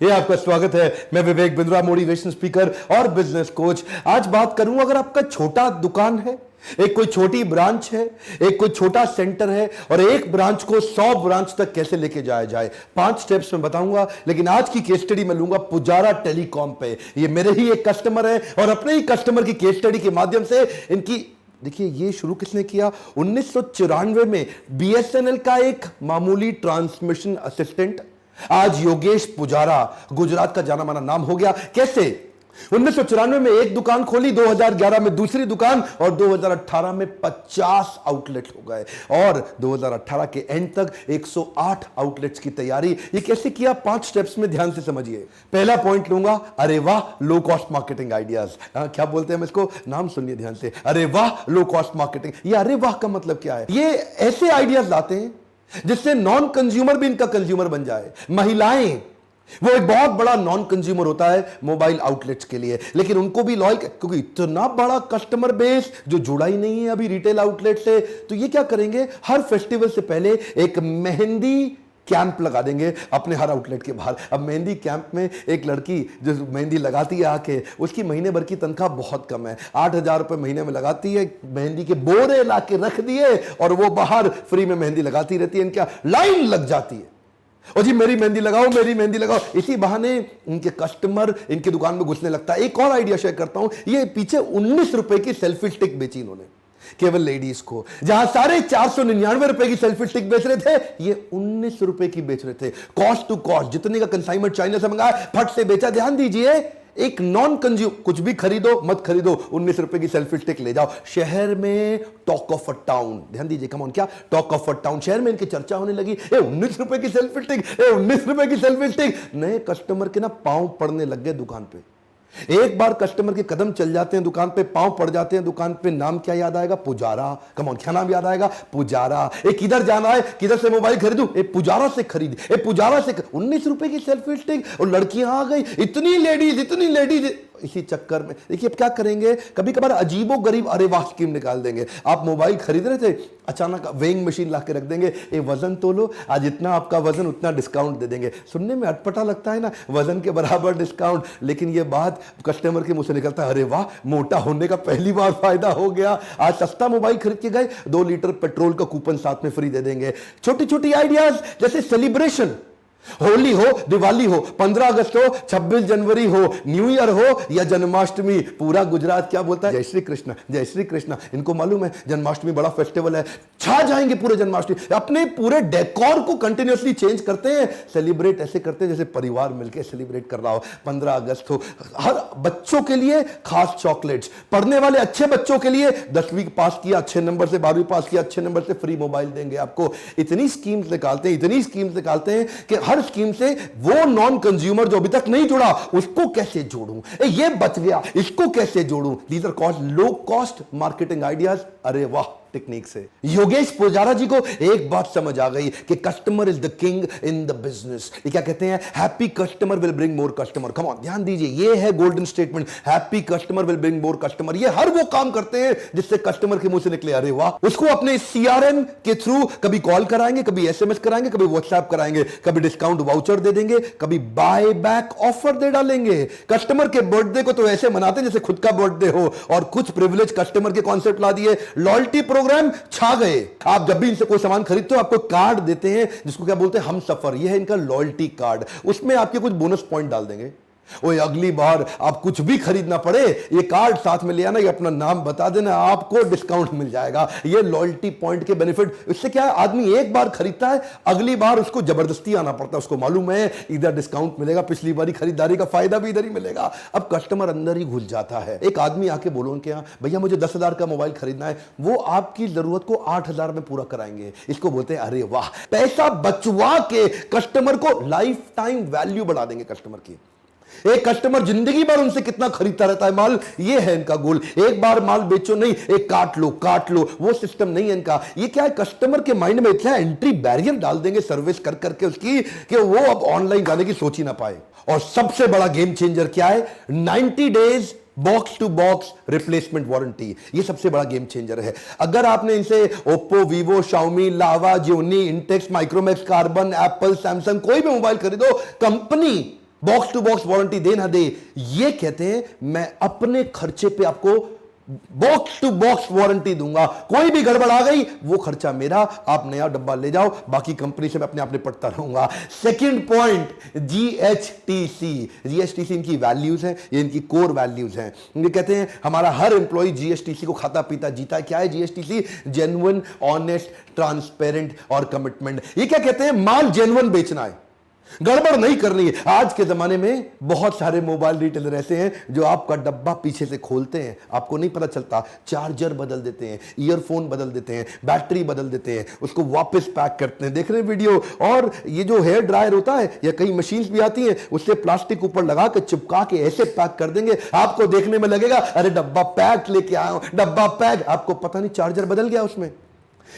ये आपका स्वागत है। मैं विवेक बिंद्रा, मोटिवेशन स्पीकर और बिजनेस कोच। आज बात करूं, अगर आपका छोटा दुकान है, एक कोई छोटी ब्रांच है, एक कोई छोटा सेंटर है और एक ब्रांच को 100 ब्रांच तक कैसे लेके जाया जाए, 5 स्टेप्स में बताऊंगा। लेकिन आज की केस स्टडी में लूंगा पुजारा टेलीकॉम पे। ये मेरे ही एक कस्टमर है और अपने ही कस्टमर की केस स्टडी के माध्यम से इनकी, देखिए ये शुरू किसने किया, 1994 में बीएसएनएल का एक मामूली ट्रांसमिशन असिस्टेंट आज योगेश पुजारा, गुजरात का जाना माना नाम हो गया। कैसे? 1994 में एक दुकान खोली, 2011 में दूसरी दुकान और 2018 में 50 आउटलेट हो गए और 2018 के एंड तक 108 आउटलेट्स की तैयारी। ये कैसे किया, 5 स्टेप्स में ध्यान से समझिए। पहला पॉइंट लूंगा, अरे वाह लो कॉस्ट मार्केटिंग आइडियाज। क्या बोलते हैं हम इसको, नाम सुनिए ध्यान से, अरे वाह लो कॉस्ट मार्केटिंग। ये अरे वाह का मतलब क्या है? ये ऐसे आइडियाज लाते हैं जिससे नॉन कंज्यूमर भी इनका कंज्यूमर बन जाए। महिलाएं, वो एक बहुत बड़ा नॉन कंज्यूमर होता है मोबाइल आउटलेट्स के लिए, लेकिन उनको भी लॉयल, क्योंकि इतना बड़ा कस्टमर बेस जो जुड़ा ही नहीं है अभी रिटेल आउटलेट से। तो ये क्या करेंगे, हर फेस्टिवल से पहले एक मेहंदी कैंप लगा देंगे अपने हर आउटलेट के बाहर। अब मेहंदी कैंप में एक लड़की जो मेहंदी लगाती है आके, उसकी महीने भर की तनख्वाह बहुत कम है, 8,000 रुपए महीने में लगाती है। मेहंदी के बोरे लाके रख दिए और वो बाहर फ्री में मेहंदी लगाती रहती है। इनका लाइन लग जाती है, और जी मेरी मेहंदी लगाओ, मेरी मेहंदी लगाओ। इसी बहाने इनके कस्टमर इनकी दुकान में घुसने लगता है। एक और आइडिया शेयर करता हूं, ये पीछे 19 रुपए की सेल्फी स्टिक बेची इन्होंने केवल लेडीज को। जहां सारे 499 रुपए की सेल्फी स्टिक बेच रहे थे, ये 19 रुपए की बेच रहे थे। कॉस्ट टू कॉस्ट, जितने का कंसाइनमेंट चाइना से मंगाया फट से बेचा। ध्यान दीजिए, एक नॉन कंज्यूम, कुछ भी खरीदो मत खरीदो, 19 रुपए की सेल्फी स्टिक ले जाओ। शहर में टॉक ऑफ अ टाउन, ध्यान दीजिए, कम ऑन, क्या टॉक ऑफ अ टाउन, शहर में इनकी चर्चा होने लगी। 19 रुपए की सेल्फी स्टिक, 19 रुपए की सेल्फी स्टिक। नए कस्टमर के ना पांव पड़ने लग गए दुकान पे। एक बार कस्टमर के कदम चल जाते हैं दुकान पे, पांव पड़ जाते हैं दुकान पे, नाम क्या याद आएगा, पुजारा। कम ऑन, क्या नाम याद आएगा, पुजारा। एक किधर जाना है, किधर से मोबाइल खरीदूं, ए पुजारा से खरीद, ए पुजारा से 19 रुपए की सेल्फी स्टिक। और लड़कियां आ गई, इतनी लेडीज। इसी चक्कर में देखिए अब क्या करेंगे, कभी कभार अजीबो गरीब अरे वाह स्कीम निकाल देंगे। आप मोबाइल खरीद रहे थे, अचानक वेइंग मशीन ला के रख देंगे, ए वजन तोलो, आज इतना आपका वजन उतना डिस्काउंट दे देंगे। सुनने में अटपटा लगता है ना, वजन के बराबर डिस्काउंट, लेकिन ये बात कस्टमर के मुंह से निकलता है, अरे वाह मोटा होने का पहली बार फायदा हो गया। आज सस्ता मोबाइल खरीद के गए, 2 लीटर पेट्रोल का कूपन साथ में फ्री दे देंगे। छोटी छोटी आइडियाज, जैसे सेलिब्रेशन, होली हो, दिवाली हो, 15 अगस्त हो, 26 जनवरी हो, न्यू ईयर हो या जन्माष्टमी, पूरा गुजरात क्या बोलता है, जय श्री कृष्ण, जय श्री कृष्ण। इनको मालूम है जन्माष्टमी बड़ा फेस्टिवल है, छा जाएंगे पूरे जन्माष्टमी। अपने पूरे डेकोर को कंटिन्यूअसली चेंज करते हैं, सेलिब्रेट ऐसे करते हैं जैसे परिवार मिलकर सेलिब्रेट कर रहा हो। 15 अगस्त हो, हर बच्चों के लिए खास चॉकलेट्स, पढ़ने वाले अच्छे बच्चों के लिए 10वीं पास किया अच्छे नंबर से, 12वीं पास किया अच्छे नंबर से, फ्री मोबाइल देंगे आपको। इतनी स्कीम्स निकालते हैं कि हर स्कीम से वो नॉन कंज्यूमर जो अभी तक नहीं जुड़ा, उसको कैसे जोड़ूं, ये बच गया, इसको कैसे जोड़ूं। These are called low cost marketing ideas, अरे वाह टेक्निक से। योगेश पुजारा जी को एक बात समझ आ गई कि customer is the king in the business. ये क्या कहते हैं, happy customer will bring more customer. Come on, ध्यान दीजिए, ये है golden statement, happy customer will bring more customer. ये हर वो काम करते हैं जिससे कस्टमर के मुंह से निकले अरे वाह। उसको अपने सीआरएम के थ्रू कभी कॉल कराएंगे, कभी एसएमएस कराएंगे, कभी व्हाट्सएप कराएंगे, कभी डिस्काउंट वाउचर दे देंगे, कभी बाय बैक ऑफर दे डालेंगे। कस्टमर के बर्थडे को तो ऐसे मनाते हैं जैसे खुद का बर्थडे हो, और कुछ प्रिविलेज कस्टमर के कॉन्सेप्ट ला दिए। लॉयल्टी प्रोग्राम छा गए। आप जब भी इनसे कोई सामान खरीदते हो, आपको कार्ड देते हैं जिसको क्या बोलते हैं, हम सफर। यह है इनका लॉयल्टी कार्ड, उसमें आपके कुछ बोनस पॉइंट डाल देंगे। ओए अगली बार आप कुछ भी खरीदना पड़े, ये कार्ड साथ में ले आना, ये अपना नाम बता देना, आपको डिस्काउंट मिल जाएगा। ये लॉयल्टी पॉइंट के बेनिफिट, इससे क्या है, आदमी एक बार खरीदता है, अगली बार उसको जबरदस्ती आना पड़ता है। उसको मालूम है इधर डिस्काउंट मिलेगा, पिछली बारी खरीदारी का फायदा भी इधर ही मिलेगा। अब कस्टमर अंदर ही घुस जाता है। एक आदमी आके बोलो उनके यहाँ, भैया मुझे 10,000 का मोबाइल खरीदना है, वो आपकी जरूरत को 8,000 में पूरा कराएंगे। इसको बोलते हैं अरे वाह। पैसा बचवा के कस्टमर को लाइफ टाइम वैल्यू बढ़ा देंगे कस्टमर की। एक कस्टमर जिंदगी भर उनसे कितना खरीदता रहता है माल, ये है इनका गोल। एक बार माल बेचो नहीं, एक काट लो, वो सिस्टम नहीं है इनका। ये क्या है, कस्टमर के माइंड में इतना एंट्री बैरियर डाल देंगे सर्विस कर करके उसकी, कि वो अब ऑनलाइन जाने की सोच ही ना पाए। और सबसे बड़ा गेम चेंजर क्या है, 90 days box to box replacement warranty. ये सबसे बड़ा गेम चेंजर है। अगर आपने इनसे Oppo, Vivo, Xiaomi, Lava, Gionee, Intex, Micromax, Karbonn, Apple, Samsung कोई भी मोबाइल खरीदो, company box to box warranty दे ना दे, ये कहते हैं मैं अपने खर्चे पे आपको बॉक्स टू बॉक्स वारंटी दूंगा, कोई भी गड़बड़ आ गई वो खर्चा मेरा, आप नया डब्बा ले जाओ, बाकी कंपनी से मैं अपने आप निपटता रहूंगा। Second point, GHTC. जीएचटीसी इनकी वैल्यूज हैं, ये इनकी कोर वैल्यूज हैं। ये कहते हैं हमारा हर एम्प्लॉय जीएचटीसी को खाता पीता जीता। क्या है जीएचटीसी? जेन्युइन, ऑनेस्ट, ट्रांसपेरेंट और कमिटमेंट। ये क्या कहते हैं? माल जेन्युइन बेचना है, गड़बड़ नहीं करनी है। आज के जमाने में बहुत सारे मोबाइल रिटेलर ऐसे हैं जो आपका डब्बा पीछे से खोलते हैं, आपको नहीं पता चलता, चार्जर बदल देते हैं, ईयरफोन बदल देते हैं, बैटरी बदल देते हैं, उसको वापस पैक करते हैं। देख रहे हैं वीडियो? और ये जो हेयर ड्रायर होता है या कई मशीन्स भी आती हैं, उससे प्लास्टिक ऊपर लगा के चिपका के ऐसे पैक कर देंगे, आपको देखने में लगेगा अरे डब्बा पैक लेके आया हूं, डब्बा पैक, आपको पता नहीं चार्जर बदल गया उसमें।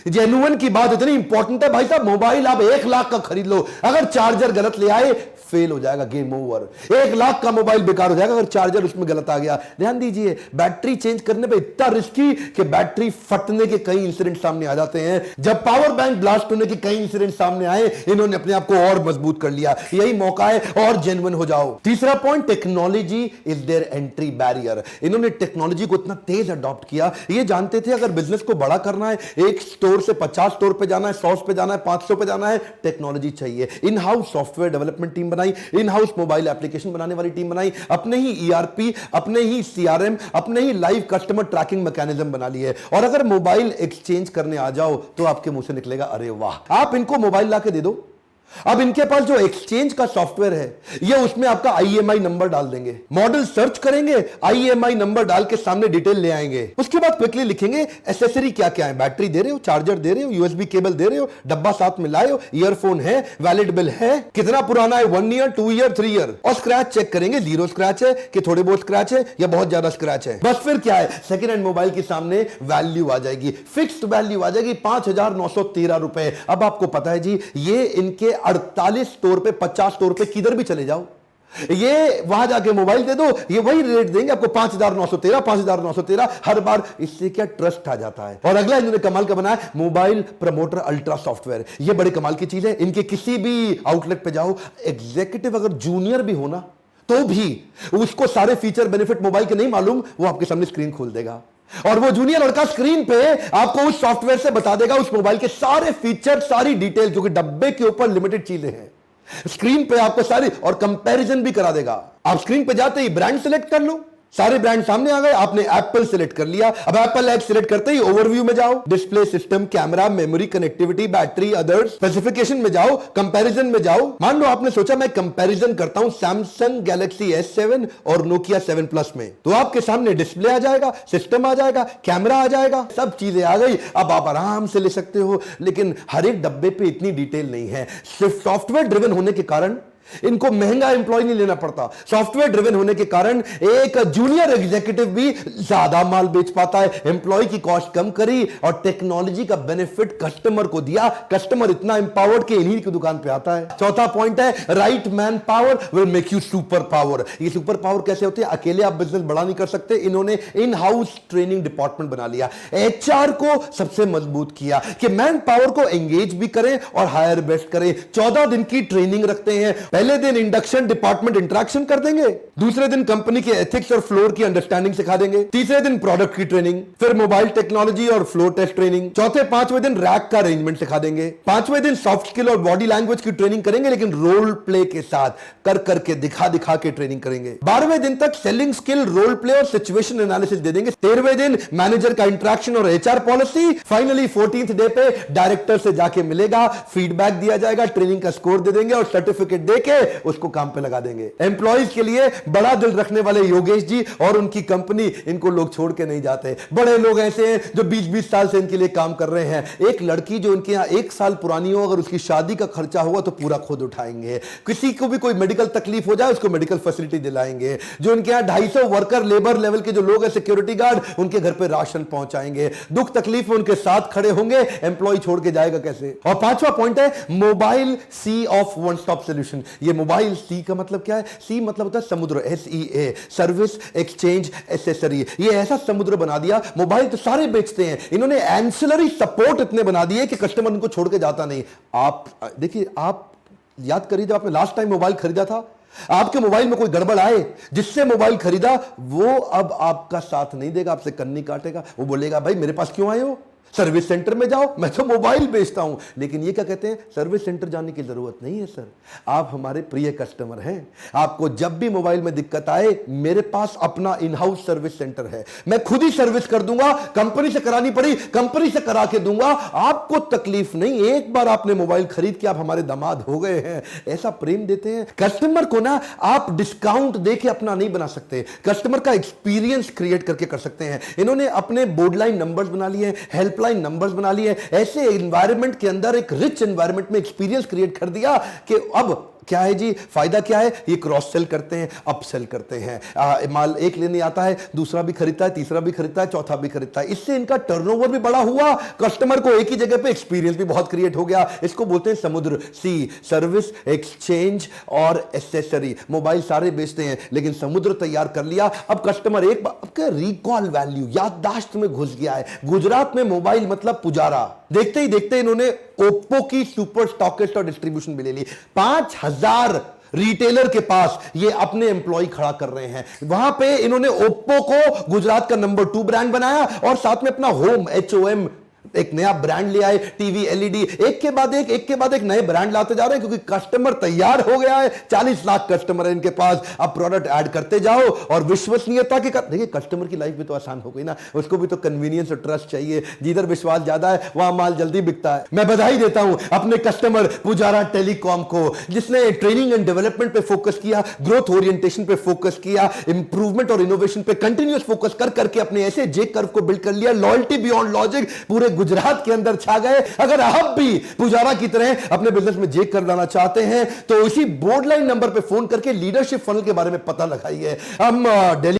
जेन्युइन की बात इतनी इंपॉर्टेंट है भाई साहब, मोबाइल आप 1 लाख का खरीद लो, अगर चार्जर गलत ले आए फेल हो जाएगा, गेम ओवर। 1 लाख का मोबाइल बेकार हो जाएगा अगर चार्जर उसमें गलत आ गया। ध्यान दीजिए, बैटरी चेंज करने पे इतना रिस्की कि बैटरी फटने के कई इंसिडेंट सामने आ जाते हैं। जब पावर बैंक ब्लास्ट होने के कई इंसिडेंट सामने आए, इन्होंने अपने आप को और मजबूत कर लिया। यही मौका है, और जेन्युइन हो जाओ। तीसरा point, technology is there entry barrier. इन्होंने टेक्नोलॉजी को इतना तेज अडॉप्ट किया, ये जानते थे अगर बिजनेस को बड़ा करना है, एक स्टोर से 50 स्टोर पे जाना है, 100 पे जाना है, 500 पे जाना है, टेक्नोलॉजी चाहिए। In house software development team बनाई, इन हाउस मोबाइल एप्लीकेशन बनाने वाली टीम बनाई, अपने ही ईआरपी, अपने ही सीआरएम, अपने ही लाइव कस्टमर ट्रैकिंग मैकेनिज्म बना लिए। और अगर मोबाइल एक्सचेंज करने आ जाओ तो आपके मुंह से निकलेगा अरे वाह। आप इनको मोबाइल लाके दे दो, अब इनके पास जो एक्सचेंज का सॉफ्टवेयर है, ये उसमें आपका आईएमआई नंबर डाल देंगे, मॉडल सर्च करेंगे, आईएमआई नंबर डाल के सामने डिटेल ले आएंगे। उसके बाद क्विकली लिखेंगे एसेसरी क्या क्या है, बैटरी दे रहे हो, चार्जर दे रहे हो, यूएसबी केबल दे रहे हो, डब्बा साथ में लाए हो, ईयरफोन है, वैलिड बिल है, कितना पुराना है, 1 ईयर, 2 ईयर, 3 ईयर, और स्क्रैच चेक करेंगे, 0 स्क्रैच है कि थोड़े बहुत स्क्रैच है या बहुत ज्यादा स्क्रैच है। बस फिर क्या है, सेकेंड हैंड मोबाइल के सामने वैल्यू आ जाएगी, फिक्स्ड वैल्यू आ जाएगी 5,913 रुपए। अब आपको पता है जी, ये इनके 48 स्टोर पे, 50 स्टोर पे, किधर भी चले जाओ, ये वहां जाके मोबाइल दे दो, ये वही रेट देंगे आपको, 5,913, 5,913 हर बार। इससे क्या ट्रस्ट आ जाता है। और अगला इन्होंने कमाल का बनाया, मोबाइल प्रमोटर अल्ट्रा सॉफ्टवेयर। ये बड़े कमाल की चीज है। इनके किसी भी आउटलेट पे जाओ, एग्जीक्यूटिव अगर जूनियर भी हो ना, तो भी उसको सारे फीचर बेनिफिट मोबाइल के नहीं मालूम, वो आपके सामने स्क्रीन खोल देगा, और वो जूनियर लड़का स्क्रीन पे आपको उस सॉफ्टवेयर से बता देगा उस मोबाइल के सारे फीचर, सारी डिटेल, क्योंकि डब्बे के ऊपर लिमिटेड चीजें हैं, स्क्रीन पे आपको सारी, और कंपैरिजन भी करा देगा। आप स्क्रीन पे जाते ही ब्रांड सेलेक्ट कर लो, सारे ब्रांड सामने आ गए, आपने एप्पल सिलेक्ट कर लिया। अब एप्पल ऐप सिलेक्ट करते ही ओवरव्यू में जाओ, display, system, camera, memory, connectivity, battery, others, specification में जाओ, कंपैरिजन में जाओ। मान लो आपने सोचा मैं कंपैरिजन करता हूं सैमसंग गैलेक्सी S7 और नोकिया 7 प्लस में, तो आपके सामने डिस्प्ले आ जाएगा, सिस्टम आ जाएगा, कैमरा आ जाएगा, सब चीजें आ गई। अब आप आराम से ले सकते हो। लेकिन हर एक डब्बे पे इतनी डिटेल नहीं है। सिर्फ सॉफ्टवेयर ड्रिवन होने के कारण इनको महंगा एम्प्लॉय नहीं लेना पड़ता। सॉफ्टवेयर ड्रिवन होने के कारण एक जूनियर एग्जीक्यूटिव भी ज्यादा माल बेच पाता है, एम्प्लॉय की कॉस्ट कम करी और टेक्नोलॉजी का बेनिफिट कस्टमर को दिया। कस्टमर इतना एम्पावर्ड कि इन्हीं की दुकान पे आता है। चौथा पॉइंट है, right man power will make you super power. ये सुपर पावर कैसे होती है? अकेले आप बिजनेस बड़ा नहीं कर सकते। इन्होंने इन हाउस ट्रेनिंग डिपार्टमेंट बना लिया, एचआर को सबसे मजबूत किया कि मैन पावर को एंगेज भी करें और हायर बेस्ट करें। 14 दिन की ट्रेनिंग रखते हैं। पहले दिन इंडक्शन, डिपार्टमेंट इंटरेक्शन कर देंगे, दूसरे दिन कंपनी के एथिक्स और फ्लोर की अंडरस्टैंडिंग सिखा देंगे, तीसरे दिन प्रोडक्ट की ट्रेनिंग, फिर मोबाइल टेक्नोलॉजी और फ्लोर टेस्ट ट्रेनिंग, चौथे पांचवें दिन रैक का अरेंजमेंट सिखा देंगे, पांचवें दिन सॉफ्ट स्किल और बॉडी लैंग्वेज की ट्रेनिंग करेंगे, लेकिन रोल प्ले के साथ, कर करके, दिखा दिखा के ट्रेनिंग करेंगे। 12वें दिन तक सेलिंग स्किल, रोल प्ले और सिचुएशन एनालिसिस दे देंगे। 13वें दिन मैनेजर का इंटरेक्शन और HR policy. Finally 14th day पे डायरेक्टर से जाके मिलेगा, फीडबैक दिया जाएगा, ट्रेनिंग का स्कोर दे देंगे और सर्टिफिकेट देके उसको काम पे लगा देंगे। एम्प्लॉइज के लिए बड़ा दिल रखने वाले योगेश जी और उनकी कंपनी, इनको लोग छोड़ के नहीं जाते। बड़े लोग ऐसे हैं जो 20-20 साल से इनके लिए काम कर रहे हैं। एक लड़की जो इनके यहां 1 साल पुरानी हो, अगर उसकी शादी का खर्चा होगा तो पूरा खुद उठाएंगे। किसी को भी कोई मेडिकल तकलीफ हो जाए उसको मेडिकल फैसिलिटी दिलाएंगे। जो इनके यहां 250 वर्कर लेबर लेवल के जो लोग हैं, सिक्योरिटी गार्ड, उनके घर पे राशन पहुंचाएंगे। दुख तकलीफ में उनके साथ खड़े होंगे। एम्प्लॉय छोड़ के जाएगा कैसे? और 5वां पॉइंट है, mobile C of one stop solution. ये मोबाइल सी का मतलब क्या है? सी मतलब होता है समुद्र, SEA, सर्विस, एक्सचेंज, एसेसरी। ये ऐसा समुद्र बना दिया। मोबाइल तो सारे बेचते हैं, इन्होंने एंसिलरी सपोर्ट इतने बना दिए कि कस्टमर उनको छोड़ के जाता नहीं। आप देखिए, आप याद करिए, जब आपने लास्ट टाइम मोबाइल खरीदा था, आपके मोबाइल में कोई गड़बड़ आए, जिससे मोबाइल खरीदा वो अब आपका साथ नहीं देगा, आपसे कन्नी काटेगा। वो बोलेगा भाई मेरे पास क्यों आए हो, सर्विस सेंटर में जाओ, मैं तो मोबाइल बेचता हूं। लेकिन ये क्या कहते हैं, सर्विस सेंटर जाने की जरूरत नहीं है सर, आप हमारे प्रिय कस्टमर हैं। आपको जब भी मोबाइल में दिक्कत आए, मेरे पास अपना इन हाउस सर्विस सेंटर है, मैं खुद ही सर्विस कर दूंगा। कंपनी से करानी पड़ी कंपनी से करा के दूंगा, आपको तकलीफ नहीं। एक बार आपने मोबाइल खरीद के आप हमारे दामाद हो गए हैं। ऐसा प्रेम देते हैं कस्टमर को ना। आप डिस्काउंट देके अपना नहीं बना सकते, कस्टमर का एक्सपीरियंस क्रिएट करके कर सकते हैं। इन्होंने अपने बोर्ड लाइन नंबर्स बना लिए, हेल्पलाइन नंबर्स बना लिए, ऐसे एनवायरनमेंट के अंदर एक रिच एनवायरनमेंट में एक्सपीरियंस क्रिएट कर दिया कि अब क्या है जी, फायदा क्या है, ये क्रॉस सेल करते हैं, अप सेल करते हैं। माल एक लेने आता है, दूसरा भी खरीदता है, तीसरा भी खरीदता है, चौथा भी खरीदता है। इससे इनका टर्नओवर भी बड़ा हुआ, कस्टमर को एक ही जगह पे एक्सपीरियंस भी बहुत क्रिएट हो गया। इसको बोलते हैं समुद्र, सी, सर्विस, एक्सचेंज और एसेसरी। मोबाइल सारे बेचते हैं, लेकिन समुद्र तैयार कर लिया। अब कस्टमर एक बार रिकॉल वैल्यू, याददाश्त में घुस गया है। गुजरात में मोबाइल मतलब पुजारा, देखते ही देखते इन्होंने ओप्पो की सुपर स्टॉकिस्ट और डिस्ट्रीब्यूशन भी ले ली। 5000 रिटेलर के पास ये अपने एम्प्लॉय खड़ा कर रहे हैं। वहां पे इन्होंने ओप्पो को गुजरात का नंबर 2 ब्रांड बनाया और साथ में अपना होम, HOM एक नया ब्रांड ले आए। टीवी, LED, एक के बाद एक नए ब्रांड लाते जा रहे हैं, क्योंकि कस्टमर तैयार हो गया है। 40 लाख कस्टमर है इनके पास। अब प्रोडक्ट ऐड करते जाओ और विश्वसनीयता के देखिए, कस्टमर की लाइफ भी तो आसान हो गई ना, उसको भी तो कन्वीनियंस और ट्रस्ट चाहिए। जिधर विश्वास ज्यादा है वहां माल जल्दी बिकता है। मैं बधाई देता हूं अपने कस्टमर पुजारा टेलीकॉम को, जिसने ट्रेनिंग एंड डेवलपमेंट पे फोकस किया, ग्रोथ ओरिएंटेशन पे फोकस किया, इंप्रूवमेंट और इनोवेशन पे कंटिन्यूअस फोकस कर करके अपने ऐसे जे कर्व को बिल्ड कर लिया। लॉयल्टी बियॉन्ड लॉजिक पूरे गुजरात के अंदर छा गए। अगर आप भी पुजारा की तरह अपने बिजनेस में जे कर लाना चाहते हैं तो इसी बोर्ड लाइन नंबर पे फोन करके लीडरशिप फनल के बारे में पता लगाइए। हम दिल्ली